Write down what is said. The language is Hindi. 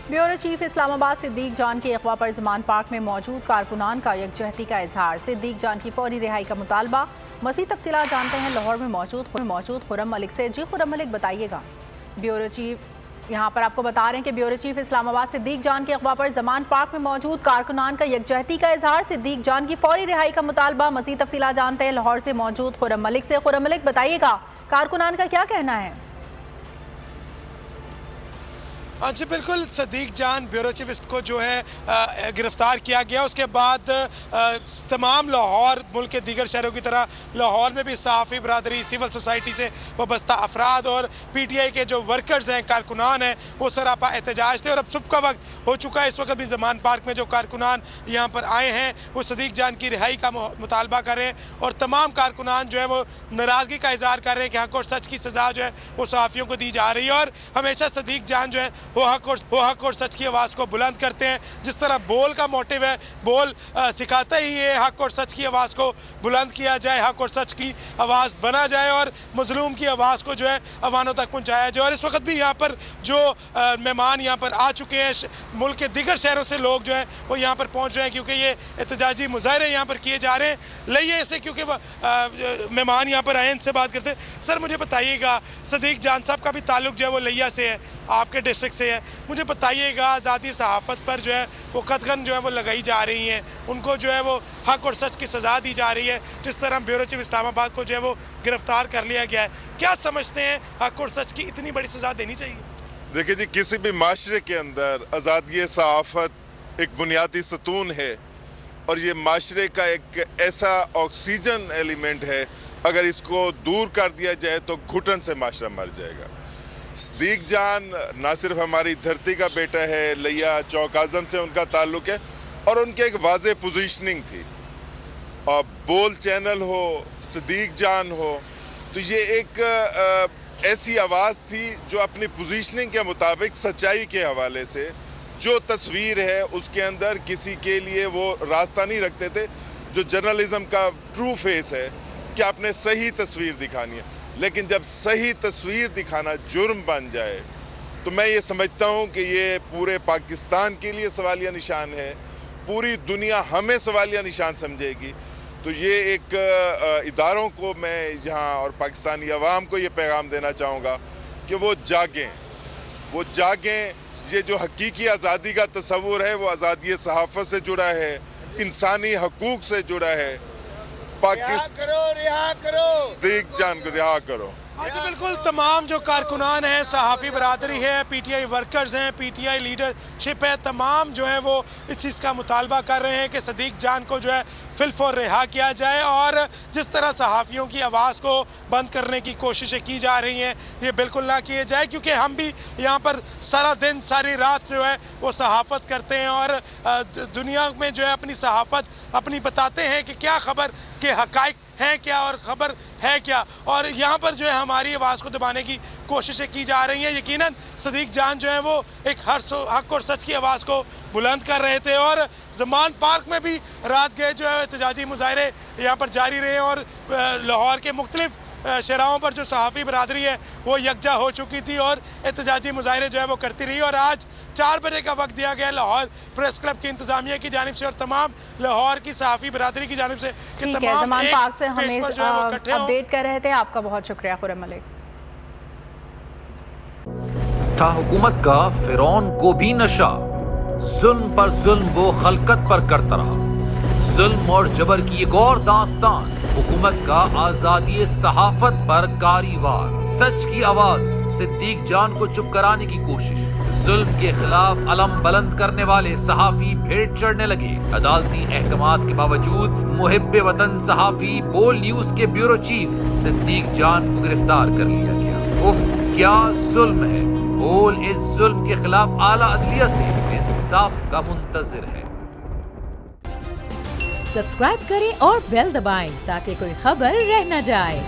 ब्यूरो चीफ इस्लामाबाद सिद्दीक जान के अगवा पर ज़मान पार्क में मौजूद कारकुनान का यकजहती का इजहार। सिद्दीक जान की फौरी रिहाई का मुतालबा। मज़ीद तफसीलात जानते हैं लाहौर में मौजूद खुर्रम मलिक से। जी खुर्रम मलिक, बताइएगा। ब्यूरो चीफ यहाँ पर आपको बता रहे हैं कि ब्यूरो चीफ इस्लामाबाद सिद्दीक जान के अगवा पर ज़मान पार्क में मौजूद कारकुनान का यकजहती का इजहार। सिद्दीक जान की फौरी रिहाई का मुतालबा। मज़ीद तफसीलात जानते हैं लाहौर से मौजूद खुर्रम मलिक से। खुर्रम मलिक, बताइएगा कारकुनान का क्या कहना है? जी बिल्कुल, सदीक जान ब्यूरो चीफ इसको जो है गिरफ्तार किया गया। उसके बाद तमाम लाहौर मुल्क के दीगर शहरों की तरह लाहौर में भी सहाफ़ी बरदरी, सिविल सोसाइटी से वाबस्ता अफराद और PTI के जो वर्कर्स हैं, कारकुनान हैं, वो सरापा एहतजाज थे। और अब सुबह का वक्त हो चुका है। इस वक्त भी ज़मान पार्क में जो कारकुनान यहाँ पर आए हैं वो सदीक जान की रिहाई का मुतालबा कर रहे हैं। और तमाम कारकुनान जो है वो नाराज़गी का इजहार कर रहे हैं कि हक और सच की सज़ा जो है वो सहाफ़ियों को दी जा रही है। और हमेशा सदीक जान जो है वो हक और सच की आवाज़ को बुलंद करते हैं। जिस तरह बोल का मोटिव है, बोल सिखाता ही है हक और सच की आवाज़ को बुलंद किया जाए, हक और सच की आवाज़ बना जाए और मजलूम की आवाज़ को जो है अवानों तक पहुँचाया जाए। और इस वक्त भी यहाँ पर जो मेहमान यहाँ पर आ चुके हैं, मुल्क के दीगर शहरों से लोग जो हैं वो यहाँ पर पहुँच रहे हैं क्योंकि ये एहतजाजी मुजाहरे यहाँ पर किए जा रहे हैं। लइए इसे क्योंकि मेहमान यहाँ पर आए, इनसे बात करते हैं। सर मुझे बताइएगा, सदीक जान साहब का भी ताल्लुक जो है वो लिया से है, आपके डिस्ट्रिक्ट से है। मुझे बताइएगा आज़ादी सहाफ़त पर जो है वो कतगन जो है वो लगाई जा रही हैं, उनको जो है वो हक और सच की सज़ा दी जा रही है। जिस तरह ब्यूरो चीफ इस्लामाबाद को जो है वो गिरफ्तार कर लिया गया है, क्या समझते हैं हक और सच की इतनी बड़ी सज़ा देनी चाहिए? देखिए जी, किसी भी माशरे के अंदर आज़ादी सहाफ़त एक बुनियादी सतून है और ये माशरे का एक ऐसा ऑक्सीजन एलिमेंट है, अगर इसको दूर कर दिया जाए तो घुटन से माशरा मर जाएगा। सदीक जान ना सिर्फ हमारी धरती का बेटा है, लिया चौक आज़म से उनका ताल्लुक़ है और उनकी एक वाज़ेह पोजीशनिंग थी। और बोल चैनल हो, सदीक जान हो, तो ये एक ऐसी आवाज़ थी जो अपनी पोजीशनिंग के मुताबिक सच्चाई के हवाले से जो तस्वीर है उसके अंदर किसी के लिए वो रास्ता नहीं रखते थे। जो जर्नलिज़म का ट्रू फेस है कि आपने सही तस्वीर दिखानी है, लेकिन जब सही तस्वीर दिखाना जुर्म बन जाए तो मैं ये समझता हूँ कि ये पूरे पाकिस्तान के लिए सवालिया निशान है, पूरी दुनिया हमें सवालिया निशान समझेगी। तो ये एक इदारों को मैं यहाँ और पाकिस्तानी अवाम को ये पैगाम देना चाहूँगा कि वो जागें। ये जो हकीकी आज़ादी का तस्वुर है वो आज़ादी सहाफ़त से जुड़ा है, इंसानी हकूक़ से जुड़ा है। रिहा करो सदीक जान को रिहा करो। जी बिल्कुल, तमाम जो कारकुनान हैं, सहाफ़ी बरदरी है, PTI वर्कर्स हैं, PTI लीडरशिप है, तमाम जो है वो इस चीज़ का मुतालबा कर रहे हैं कि सदीक जान को जो है फिलफौर रिहा किया जाए। और जिस तरह सहाफ़ियों की आवाज़ को बंद करने की कोशिशें की जा रही हैं ये बिल्कुल ना किए जाए, क्योंकि हम भी यहाँ पर सारा दिन सारी रात जो है वो सहाफ़त करते हैं और दुनिया में जो है अपनी सहाफ़त अपनी बताते हैं कि क्या खबर के हक़ाइक़ हैं क्या और ख़बर है क्या। और यहाँ पर जो है हमारी आवाज़ को दबाने की कोशिशें की जा रही हैं। यकीनन सदीक जान जो है वो एक हक और सच की आवाज़ को बुलंद कर रहे थे। और ज़मान पार्क में भी रात गए जो है एहतजाजी मुजाहरे यहाँ पर जारी रहे और लाहौर के मुख्तलिफ शहराओं पर जो सहाफ़ी बरदरी है वो यकजा हो चुकी थी और एहतजाजी मुजाहरे जो है वो करती रही। और आज 4 बजे का वक्त दिया गया लाहौर प्रेस क्लब की इंतजामिया की जानिब से और तमाम लाहौर की सहाफ़ी बरादरी की जानिब से कि तमाम ज़मान पार्क से हमें इकट्ठे अपडेट कर रहे थे। आपका बहुत शुक्रिया खुर्रम मलिक। था हुकूमत का फिरौन को भी नशा, जुल्म पर जुल्म वो खलकत पर करता रहा। जुल्म और जबर की एक और दास्तान, हुकूमत का आजादी सहाफत पर कारीवार। सच की आवाज, सिद्दीक जान को चुप कराने की कोशिश। जुल्म के खिलाफ अलम बुलंद करने वाले सहाफी भेंट चढ़ने लगे। अदालती अहकामात के बावजूद मुहिब्बे वतन सहाफी बोल न्यूज के ब्यूरो चीफ सिद्दीक जान को गिरफ्तार कर लिया गया। उफ, क्या जुल्म है। बोल इस जुल्म के खिलाफ आला अदलिया से इंसाफ का मुंतजिर है। सब्सक्राइब करें और बेल दबाएं ताकि कोई खबर रह न जाए।